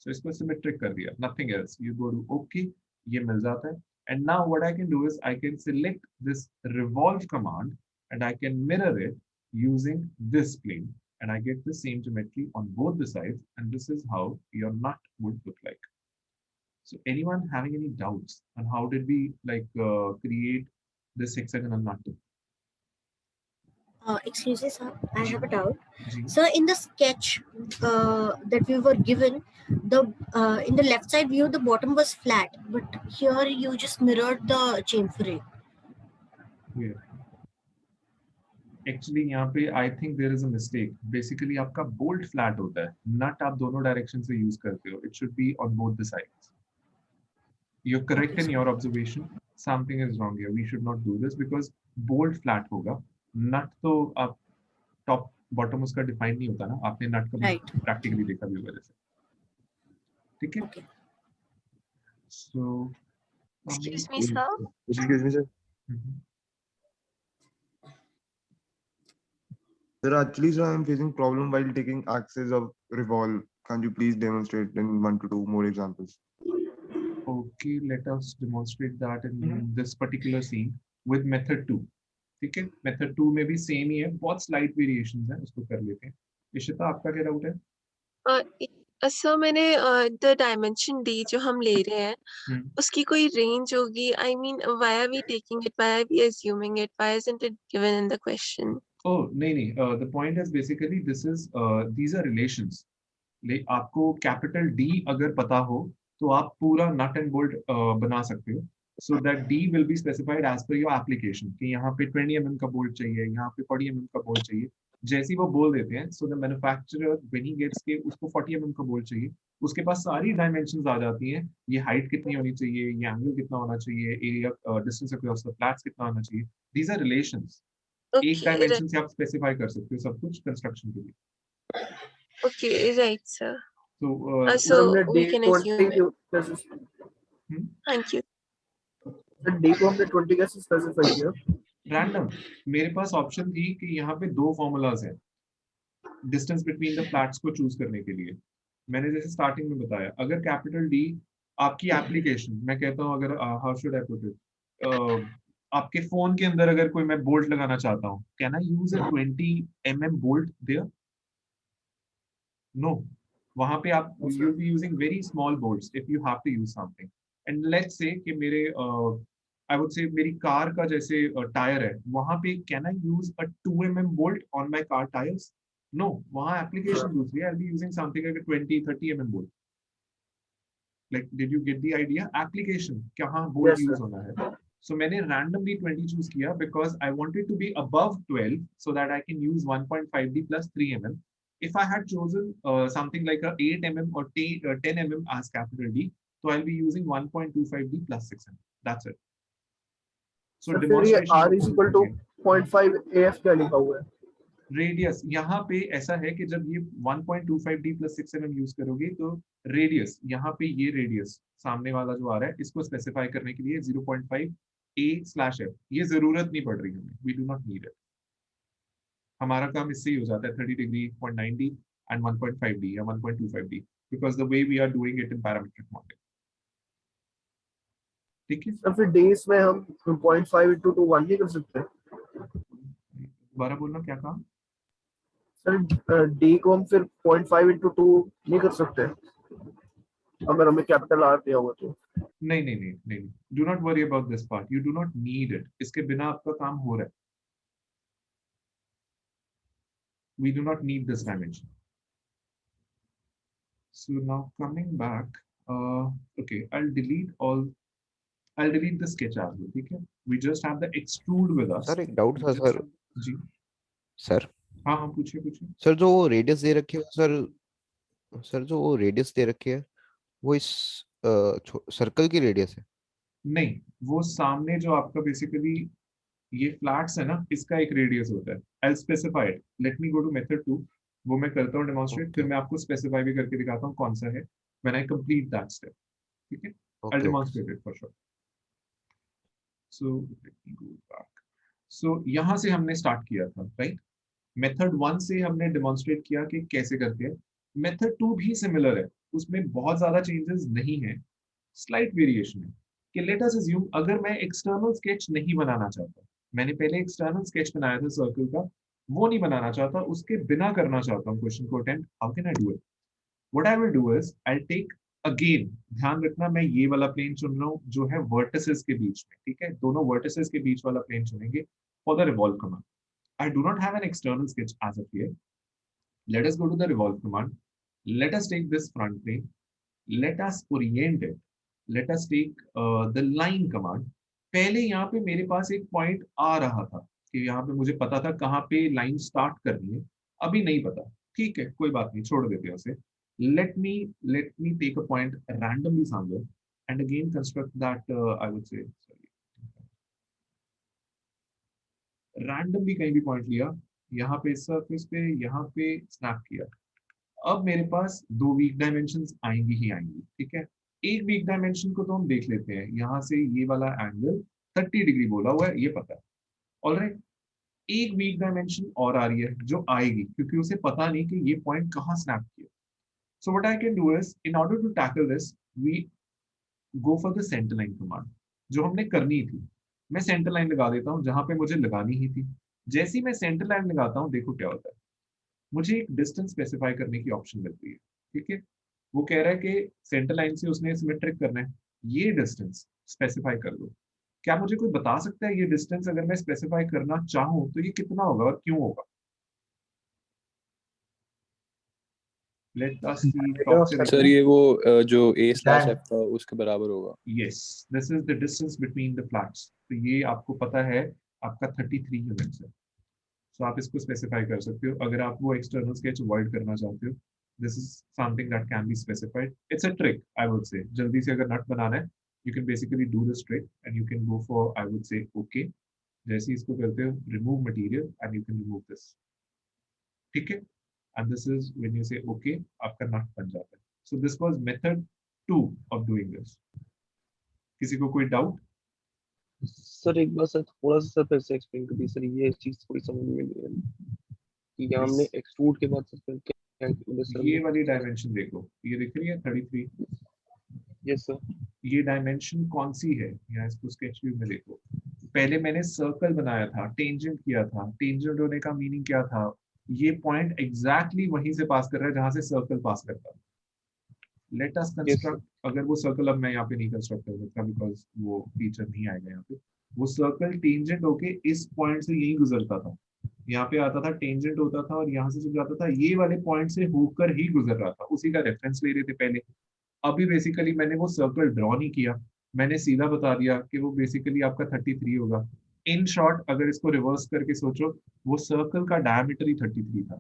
So इसको सिमेट्रिक कर दिया, nothing else. You go to okay, ये मिल जाता है. And now what I can do is I can select this revolve command and I can mirror it using this plane. And I get the same geometry on both the sides, and this is how your nut would look like. So anyone having any doubts on how did we create this hexagonal nut? Excuse me, sir. I have a doubt. Ji. So in the sketch that we were given, in the left side view, the bottom was flat, but here you just mirrored the chamfer. Yeah. Actually यहाँ पे I think there is a mistake. Basically आपका bolt flat होता है, नट आप दोनों direction से use करते हो. It should be on both the sides. You are correct in your observation. Something is wrong here. We should not do this because bolt flat होगा. Nut तो आप टॉप बॉटम उसका डिफाइन नहीं होता ना. आपने नट का प्रैक्टिकली देखा भी होगा जैसे. ठीक है. सो Excuse me, sir. Excuse me, sir. Sir, actually, sir, I'm facing problem while taking axis of revolve. Can you please demonstrate in 1 to 2 more examples? Okay, let us demonstrate that in this particular scene with method 2. ठीक है. Method 2 में भी same ही है, बहुत slight variations हैं, उसको कर लेते हैं. इशिता, आपका क्या डाउट है? सर मैंने द डायमेंशन डी जो हम ले रहे हैं उसकी कोई रेंज होगी? I mean why are we taking it, why are we assuming it, why isn't it given in the question? Oh, नहीं. The point is basically these are relations. आपको कैपिटल D अगर पता हो तो आप पूरा नट एंड बोल्ट बना सकते हो. So that D will be specified as per your application. कि यहाँ पे 20 mm का बोल्ट चाहिए, यहाँ पे 40 mm का बोल्ट चाहिए. जैसे ही वो बोल देते हैं, so the manufacturer when he gets के उसको 40 mm का बोल्ट चाहिए, उसके पास सारी डायमेंशंस आ जाती हैं. ये हाइट कितनी होनी चाहिए, ये एंगल कितना होना चाहिए, area distance across the flats कितना होना चाहिए. These are relations. एक डायमेंशन से आप स्पेसिफाई कर सकते हो सब कुछ कंस्ट्रक्शन के लिए. Okay, right sir. सो हमने we can assume thank you. Thank you. D को हमने 20 कैसे स्पेसिफाई किया? रैंडम. मेरे पास ऑप्शन थी कि यहाँ पे दो फॉर्मूलाज हैं डिस्टेंस बिटवीन द फ्लैट्स को चूज करने के लिए. मैंने जैसे स्टार्टिंग में बताया, अगर कैपिटल डी आपकी एप्लीकेशन, मैं कहता हूँ अगर how should I put it, आपके फोन के अंदर अगर कोई मैं बोल्ट लगाना चाहता हूँ, can I use a 20 mm bolt there? No. वहां पे आप you be using very small bolts if you have to use something and let's say कि मेरे आई वुड से मेरी कार का जैसे टायर है, वहां पे can I use a 2 mm bolt on my car tyres? No, वहां application दूसरी है, I be using something like 20-30 mm bolt. Like, did you get the idea? Application कहाँ बोल्ट Yes, यूज sir. होना है. So मैंने randomly 20 choose किया because I wanted to be above 12 so that I can use 1.5D plus 3 mm. If I had chosen something like a 8 mm or 10 mm as capital D, so I'll be using 1.25D plus 6 mm. That's it. So sir फिर ये demonstration R को is पूरी equal to करिए. 0.5 AF क्या लिखा हुआ है? Radius यहाँ पे ऐसा है कि जब ये 1.25D plus 6 mm यूज करोगे तो रेडियस यहाँ पे ये रेडियस सामने वाला जो आ रहा है इसको स्पेसिफाई करने के लिए 0.5 A/F ये जरूरत नहीं पड़ रही हमें. We do not need it. हमारा काम इससे ही हो जाता है 30 डिग्री 0.9D एंड 1.5D या 1.25D because the way we are doing it in parametric model. ठीक है, सर फिर डेज में हम 0.5 into 2 1 नहीं कर सकते? दोबारा बोलना क्या कहा? सर डी को हम फिर 0.5 into 2 नहीं कर सकते अगर हमें कैपिटल आर दिया हुआ तो? नहीं नहीं नहीं नहीं, do not worry about this part. You do not need it. इसके बिना आपका काम हो रहा है. We do not need this dimension. So now coming back, okay, I'll delete the sketch as well. Okay, we just have the extrude with us. Sir एक doubt था sir. जी sir हाँ हाँ पूछिए पूछिए. सर जो रेडियस दे रखी है sir जो वो रेडियस दे रखी है वो इस सर्कल की रेडियस है? नहीं, वो सामने जो आपका बेसिकली ये फ्लैट्स है ना, इसका एक रेडियस होता है. I'll specify it. Let me go to method 2. वो मैं करता हूँ डेमोन्स्ट्रेट, फिर मैं आपको स्पेसिफाई भी करके दिखाता हूँ कौन सा है when I complete that step. ठीक है, I'll demonstrate it for sure. So let me go back. So यहाँ से हमने स्टार्ट किया था, राइट? मेथड 1 से हमने डेमोन्स्ट्रेट किया कि कैसे करते हैं. मेथड 2 भी सिमिलर है, उसमें बहुत ज्यादा चेंजेस नहीं है, स्लाइट वेरिएशन है. कि लेट अस अज्यूम अगर मैं एक्सटर्नल स्केच नहीं बनाना चाहता, मैंने पहले एक्सटर्नल स्केच बनाया था सर्कल का, वो नहीं बनाना चाहता, उसके बिना करना चाहता हूँ क्वेश्चन को attempt, how can I do it? What I will do is I take again, ध्यान रखना मैं ये वाला प्लेन चुन रहा हूँ जो है वर्टिसेस के बीच में. ठीक है, दोनों वर्टिसेस के बीच वाला प्लेन चुनेंगे for the revolve command. I do not have an external sketch as of yet. Let us go to the revolve command. Let us take this front plane. Let us orient it. Let us take the line command. पहले यहाँ पे मेरे पास एक point आ रहा था कि यहाँ पे मुझे पता था कहाँ पे लाइन स्टार्ट करनी है, अभी नहीं पता. ठीक है, कोई बात नहीं, छोड़ देते हैं उसे. Let me take a point randomly somewhere and again construct that I would say randomly कहीं भी पॉइंट लिया, यहाँ पे सरफेस पे, यहाँ पे स्नैप किया. अब मेरे पास 2 वीक डायमेंशंस आएंगी ही आएंगी. ठीक है, एक वीक डायमेंशन को तो हम देख लेते हैं. यहाँ से ये वाला एंगल 30 डिग्री बोला हुआ है, ये पता है. ऑलराइट, एक वीक डायमेंशन और आ रही है जो आएगी क्योंकि उसे पता नहीं कि ये पॉइंट कहाँ स्नैप किया. So what I can do is in order to tackle this we go for the center line command जो हमने करनी थी. मैं सेंटर लाइन लगा देता हूँ जहां पे मुझे लगानी ही थी. जैसे ही मैं सेंटर लाइन लगाता हूँ, देखो क्या होता है, मुझे एक डिस्टेंस स्पेसिफाई करने की ऑप्शन मिलती है. ठीक है, वो कह रहा है कि सेंटर लाइन से उसने सिमेट्रिक करना है, ये डिस्टेंस स्पेसिफाई कर दो. क्या मुझे कोई बता सकता है ये डिस्टेंस अगर मैं स्पेसिफाई करना चाहूँ तो ये कितना होगा और क्यों होगा? Let us see. सर ये वो जो A/F था उसके बराबर होगा. Yes, this is the distance between the flats. तो ये आपको पता है आपका 33 यूनिट्स है. So आप इसको स्पेसिफाई कर सकते हो अगर आप वो एक्सटर्नल स्केच अवॉइड करना चाहते हो. This is something that can be specified. It's a trick, I would say. जल्दी से अगर नट बनाना है, you can basically do this trick and you can go for, I would say, okay. जैसे ही इसको करते हो, remove material and you can remove this. ठीक है? And this is when you say okay, आपका नट बन जाता है. So this was method 2 of doing this. किसी को कोई डाउट? सर एक बार सर थोड़ा सा फिर से एक्सप्लेन कर दीजिए सर, ये चीज थोड़ी समझ में नहीं आई कि यहाँ हमने एक्सट्रूड के बाद सर क्या सर? ये वाली डायमेंशन देखो, ये दिख रही है 33. Yes sir. ये डायमेंशन कौन सी है? यहाँ इसको स्केच व्यू में देखो. पहले मैंने सर्कल बनाया था, टेंजेंट किया था. टेंजेंट होने का मीनिंग क्या था? ये पॉइंट एग्जैक्टली वहीं से पास कर रहा है जहां से सर्कल पास करता है. लेट अस Yes, कंस्ट्रक्ट, अगर वो सर्कल, अब मैं यहाँ पे नहीं कंस्ट्रक्ट कर सकता बिकॉज वो फीचर नहीं आएगा यहाँ पे, वो सर्कल टेंजेंट होके इस पॉइंट से यही गुजरता था, यहाँ पे आता था, टेंजेंट होता था और यहाँ से जब जाता था ये वाले पॉइंट से होकर ही गुजर रहा था, उसी का रेफरेंस ले रहे थे पहले। अभी बेसिकली मैंने वो सर्कल ड्रॉ नहीं किया, मैंने सीधा बता दिया कि वो बेसिकली आपका 33 होगा। इन शॉर्ट अगर इसको रिवर्स करके सोचो, वो सर्कल का डायमीटर ही 33 था,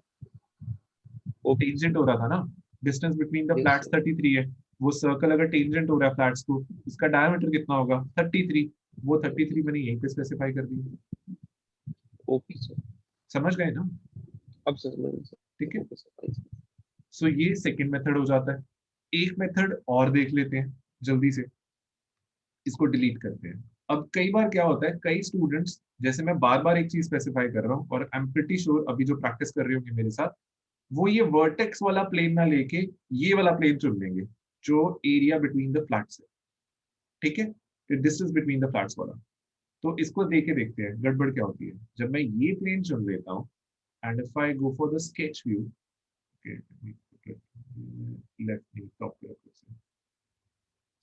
okay, टेंजेंट हो रहा था ना, distance between the Yes, flats sir. 33 है, वो सर्कल अगर टेंजेंट हो रहा है फ्लैट्स को, इसका डायमीटर कितना होगा 33, वो 33 मैंने यहीं पे स्पेसिफाई कर दिया। okay, sir. समझ गए ना? अब सर ठीक है, okay, sir. सो ये सेकंड मेथड हो जाता है। एक मेथड और देख लेते हैं जल्दी से, इसको डिलीट करते हैं। अब कई बार क्या होता है, कई स्टूडेंट्स, जैसे मैं बार बार एक चीज स्पेसिफाई कर रहा हूँ और आई एम प्रीटी श्योर अभी जो प्रैक्टिस कर रहे होंगे मेरे साथ, वो ये वर्टेक्स वाला प्लेन ना लेके ये वाला प्लेन चुन लेंगे जो एरिया बिटवीन द फ्लैट्स है, ठीक है, डिस्टेंस बिटवीन द फ्लैट्स वाला। तो इसको देके देखते हैं गड़बड़ क्या होती है। जब मैं ये प्लेन चुन लेता हूँ and if I go for the sketch view, left नहीं टॉप पे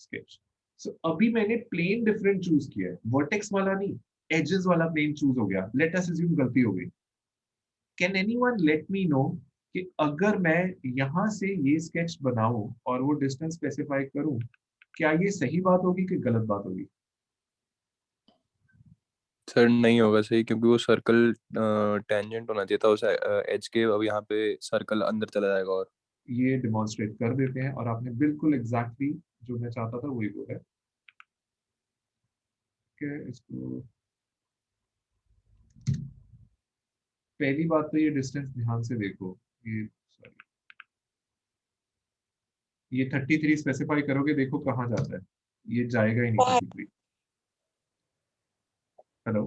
स्केच, सो अभी मैंने प्लेन डिफरेंट चूज किया है, वर्टेक्स वाला नहीं, एजेस वाला प्लेन चूज हो गया। लेट अस अज्यूम गलती हो गई। Can anyone let me know कि अगर मैं यहां से ये स्केच बनाऊं और वो डिस्टेंस स्पेसिफाई करूं, क्या ये सही बात होगी कि गलत बात होगी? सर नहीं होगा सही, क्योंकि वो सर्कल टेंजेंट होना चाहिए था उस एज के, अब यहाँ पे सर्कल अंदर चला जाएगा। और ये डिमॉन्स्ट्रेट कर देते हैं और आपने बिल्कुल एग्जैक्टली जो मैं चाहता था वही बोला है। इसको पहली बात तो ये डिस्टेंस ध्यान से देखो, ये सॉरी ये 33 स्पेसिफाई करोगे, देखो कहाँ जाता है, ये जाएगा ही नहीं 33। हेलो,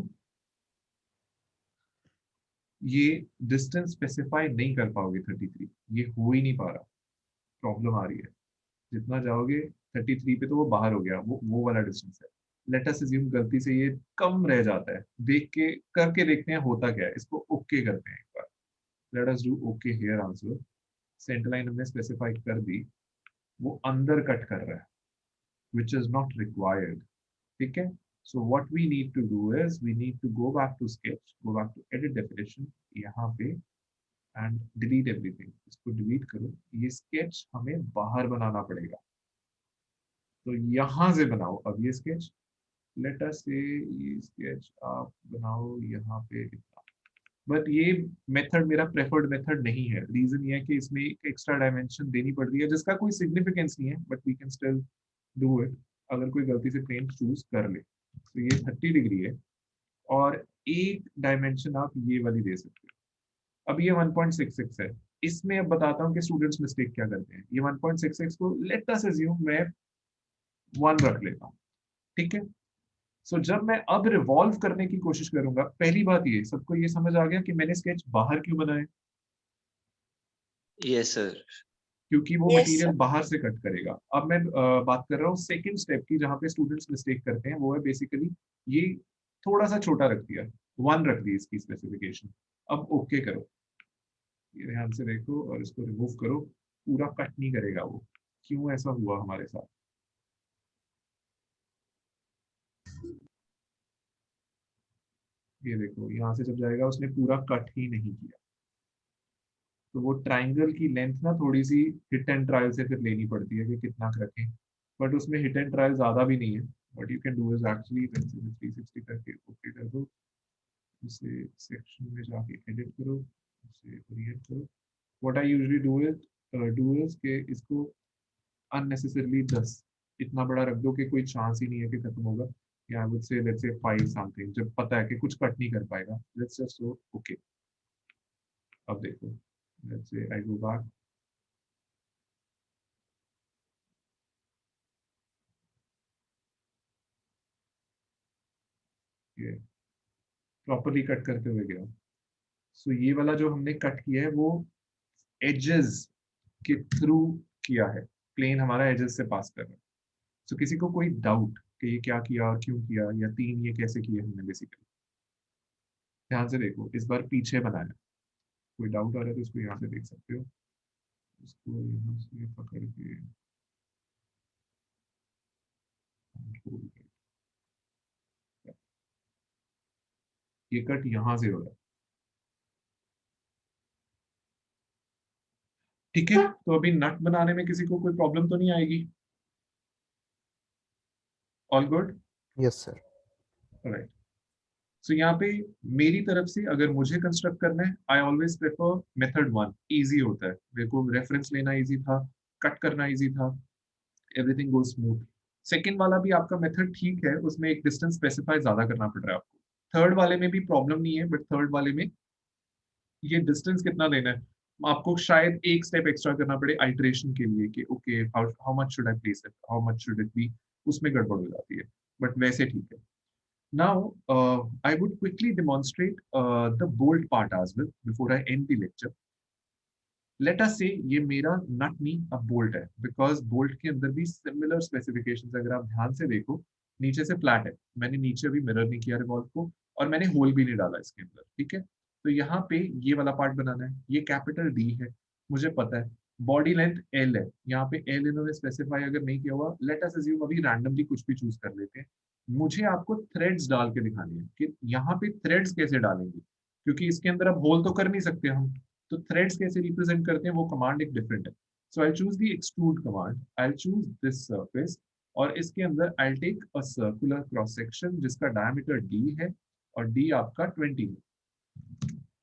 ये डिस्टेंस स्पेसिफाई नहीं कर पाओगे 33, ये हो ही नहीं पा रहा, प्रॉब्लम आ रही है। जितना जाओगे 33 पे तो वो बाहर हो गया, वो वाला डिस्टेंस है। लेट अस अज्यूम गलती से ये कम रह जाता है, देख के करके देखते हैं होता क्या है, इसको ओके करते हैं एक बार। Let us do okay here answer. Centre line हमने स्पेसिफाई कर दी, वो अंदर कट कर रहा है which is not required, ठीक है। So what we need to do is we need to go back to sketch, go back to edit definition यहाँ पे and delete everything, इसको delete करो। ये sketch हमें बाहर बनाना पड़ेगा, तो यहाँ से बनाओ अब ये sketch। let us say ये sketch आप बनाओ यहाँ पे, बट ये मेथड मेरा प्रेफर्ड मेथड नहीं है। रीजन ये है कि इसमें एक एक्स्ट्रा डायमेंशन देनी पड़ रही है जिसका कोई सिग्निफिकेंस नहीं है, but we can still do it अगर कोई गलती से प्लेन चूज कर ले। तो ये 30 डिग्री है और एक डायमेंशन आप ये वाली दे सकते हो। अब ये 1.66 है, इसमें अब बताता हूँ कि स्टूडेंट्स मिस्टेक क्या करते हैं। ये 1.66 को लेट अस अज्यूम मैं 1 रख लेता हूँ, ठीक है। सो जब मैं अब रिवॉल्व करने की कोशिश करूंगा, पहली बात ये, सबको ये समझ आ गया कि मैंने स्केच बाहर क्यों बनाया? Yes sir. क्योंकि वो Yes, मटेरियल sir. बाहर से कट करेगा। अब मैं बात कर रहा हूँ सेकंड स्टेप की, जहां पे स्टूडेंट्स मिस्टेक करते हैं, वो है बेसिकली ये थोड़ा सा छोटा रख दिया, 1 रख दी इसकी स्पेसिफिकेशन। अब ओके करो, ये ध्यान से देखो और इसको रिमूव करो, पूरा कट नहीं करेगा वो। क्यों ऐसा हुआ हमारे साथ? ये देखो यहाँ से जब जाएगा उसने पूरा कट ही नहीं किया, तो वो ट्राइंगल की लेंथ ना थोड़ी सी हिट एंड ट्रायल से फिर लेनी पड़ती है कि कितना रखें, बट उसमें हिट एंड ट्रायल ज्यादा भी नहीं है। What you can do is actually 360 करके ओके कर दो, इसे सेक्शन में जाके एडिट करो, इसे ओरिएंट करो। What I usually do is कि इसको अननेसेसरली 10 इतना बड़ा रख दो कि कोई चांस ही नहीं है कि खत्म होगा, या I would say let's say 5 something, जब पता है कि कुछ कट नहीं कर पाएगा। Let's just so okay. अब देखो, let's say I go back, ये प्रॉपरली कट करते हुए गया। सो ये वाला जो हमने कट किया है वो एजेस के थ्रू किया है, प्लेन हमारा एजेस से पास कर रहा है। सो किसी को कोई डाउट कि ये क्या किया और क्यों किया, या 3 ये कैसे किए हमने बेसिकली? ध्यान से देखो, इस बार पीछे बनाया। कोई डाउट आ रहा है तो इसको यहाँ से देख सकते हो, इसको यहाँ से पकड़ के ये कट यहां से हो रहा है, ठीक है। तो अभी नट बनाने में किसी को कोई प्रॉब्लम तो नहीं आएगी? All good? Yes sir. Right. So यहाँ पे मेरी तरफ से अगर मुझे कंस्ट्रक्ट करना है, I always prefer method 1, easy होता है, मेरे को रेफरेंस लेना इजी था, कट करना इजी था, एवरीथिंग गो स्मूथ। सेकेंड वाला भी आपका मेथड ठीक है, उसमें एक डिस्टेंस स्पेसिफाई ज्यादा करना पड़ रहा है आपको। थर्ड वाले में भी प्रॉब्लम नहीं है, बट थर्ड वाले में ये डिस्टेंस कितना देना है, आपको शायद एक स्टेप एक्स्ट्रा करना पड़े आइटरेशन के लिए कि okay how much should I place it, how much should it be, उसमें गड़बड़ हो जाती है, बट वैसे ठीक है। Now, I would quickly demonstrate the bolt part as well before I end the lecture. Let us say ये मेरा नट नहीं अब बोल्ट है, बिकॉज बोल्ट के अंदर भी सिमिलर स्पेसिफिकेशंस अगर आप ध्यान से देखो, नीचे से फ्लैट है, मैंने नीचे भी मिरर नहीं किया रिवॉल्व को, और मैंने होल भी नहीं डाला इसके अंदर, ठीक है। तो यहाँ पे ये वाला पार्ट बनाना है, ये कैपिटल डी है, मुझे पता है बॉडी लेंथ एल है, यहाँ पे एल इन्होंने स्पेसिफाई अगर नहीं किया हुआ, लेट अस अज्यूम अभी रैंडमली कुछ भी चूज कर लेते हैं। मुझे आपको थ्रेड्स डाल के दिखानी है कि यहाँ पे थ्रेड्स कैसे डालेंगे, क्योंकि इसके अंदर अब होल तो कर नहीं सकते हम, तो थ्रेड्स कैसे रिप्रेजेंट करते हैं वो कमांड एक डिफरेंट है। So I choose the extrude command, I choose this surface, और इसके अंदर I take a circular cross section जिसका डायमीटर डी है और डी आपका 20 है,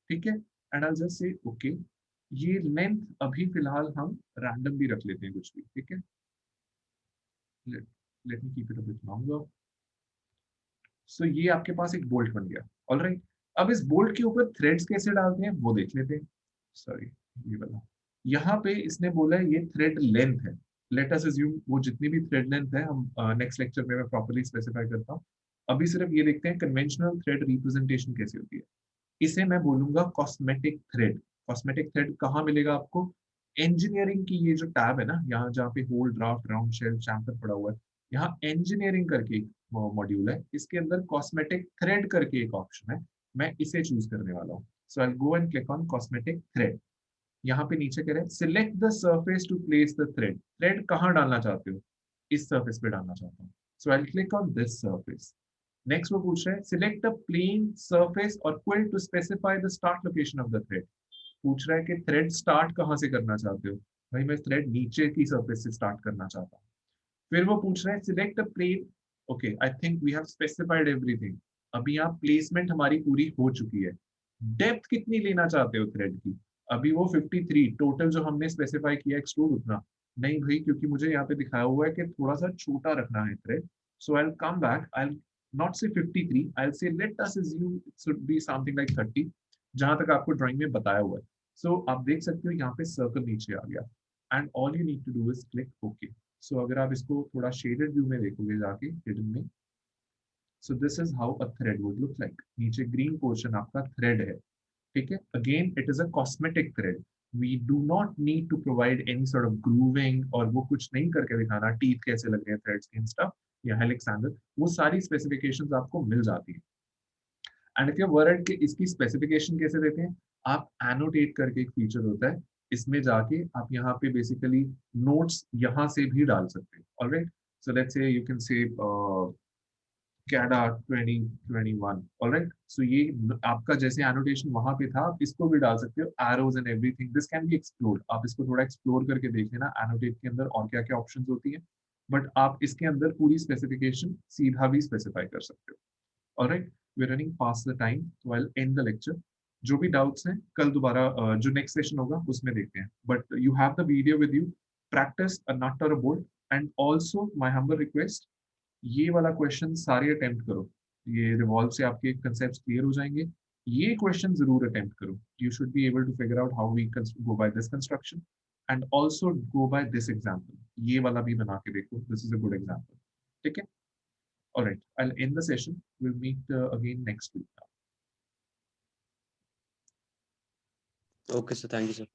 ठीक है। And I just say okay, ये लेंथ अभी फिलहाल हम रैंडम भी रख लेते हैं कुछ भी, ठीक है। Let me keep it a bit longer. So ये आपके पास एक बोल्ट बन गया, ऑलराइट। अब इस बोल्ट के ऊपर थ्रेड्स कैसे डालते हैं वो देख लेते हैं। सॉरी, ये वाला यहाँ पे इसने बोला है ये थ्रेड लेंथ है, लेट अस अज्यूम वो जितनी भी थ्रेड लेंथ है हम नेक्स्ट लेक्चर में मैं प्रॉपर्ली स्पेसिफाई करता हूँ। अभी सिर्फ ये देखते हैं कन्वेंशनल थ्रेड रिप्रेजेंटेशन कैसे होती है। इसे मैं बोलूंगा कॉस्मेटिक थ्रेड। कॉस्मेटिक थ्रेड कहाँ मिलेगा आपको? इंजीनियरिंग की ये जो टैब है ना, यहाँ जहाँ पे होल ड्राफ्ट राउंड शेल चैम्पर पड़ा हुआ है, यहाँ इंजीनियरिंग करके एक मॉड्यूल है, इसके अंदर कॉस्मेटिक थ्रेड करके एक ऑप्शन है, मैं इसे चूज करने वाला हूँ। So I go and click on cosmetic thread. यहाँ पे नीचे कह रहे हैं select the surface to place the thread. Thread कहाँ डालना चाहते हो? इस सरफेस पे डालना चाहता हूँ, so I click on this surface. Next वो पूछ रहा है सिलेक्ट अ प्लेन सरफेस और quilt to specify the start location of the thread. पूछ रहा है कि थ्रेड स्टार्ट कहाँ से करना चाहते हो? भाई मैं थ्रेड नीचे की सरफेस से स्टार्ट करना चाहता हूँ। फिर वो पूछ रहा है select a plane. Okay, I think we have specified everything. अभी यहाँ प्लेसमेंट हमारी पूरी हो चुकी है। डेप्थ कितनी लेना चाहते हो थ्रेड की? अभी वो 53 टोटल जो हमने स्पेसिफाई किया एक्सक्लूड उतना नहीं भाई, क्योंकि मुझे यहाँ पे दिखाया हुआ है कि थोड़ा सा छोटा रखना है thread. So I will come back, I will not से 53, I will say late us assume it should B something like 30, जहां तक आपको ड्राइंग में बताया हुआ है। सो आप देख सकते हो यहाँ पे सर्कल नीचे आ गया, and all you need to do is click okay. So अगर आप इसको थोड़ा शेडेड व्यू में देखोगे जाके हिडन में, so this is how a thread would look like. नीचे ग्रीन पोर्शन आपका थ्रेड है, ठीक है। Again it is a cosmetic thread, we do not need to provide any sort of grooving और वो कुछ नहीं करके दिखाना टीथ कैसे लग रहे हैं थ्रेड्स के स्टफ या हेलिक्स एंगल, वो सारी स्पेसिफिकेशंस आपको मिल जाती है। एंड इफ यू वर्ड के इसकी स्पेसिफिकेशन कैसे देते हैं, आप एनोटेट करके एक फीचर होता है, इसमें जाके आप यहाँ पे बेसिकली नोट्स यहाँ से भी डाल सकते हैं, alright. So let's say you can say CADA 2021, alright. So ये आपका जैसे एनोटेशन वहां पे था, आप इसको भी डाल सकते हो, arrows and everything this can be explored. आप इसको थोड़ा एक्सप्लोर करके देख लेना एनोटेट के अंदर और क्या क्या ऑप्शंस होती हैं, बट आप इसके अंदर पूरी स्पेसिफिकेशन सीधा भी स्पेसिफाई कर सकते हो, alright. We are running past the time, so I will end the lecture. जो भी डाउट्स हैं कल दोबारा जो नेक्स्ट सेशन होगा उसमें देखते हैं, but you have the video with you, practice a nut और a bolt. And also my humble request, ये वाला क्वेश्चन सारे अटेम्प्ट करो, ये रिवॉल्व से आपके कंसेप्ट क्लियर हो जाएंगे। ये क्वेश्चन जरूर अटेम्प्ट करो, you should be able to figure out how we go by this construction and also go by this example. ये वाला भी बना के देखो, this is a good example, ठीक है। Alright, I will end the session, will meet again next week. Okay, sir. Thank you, sir.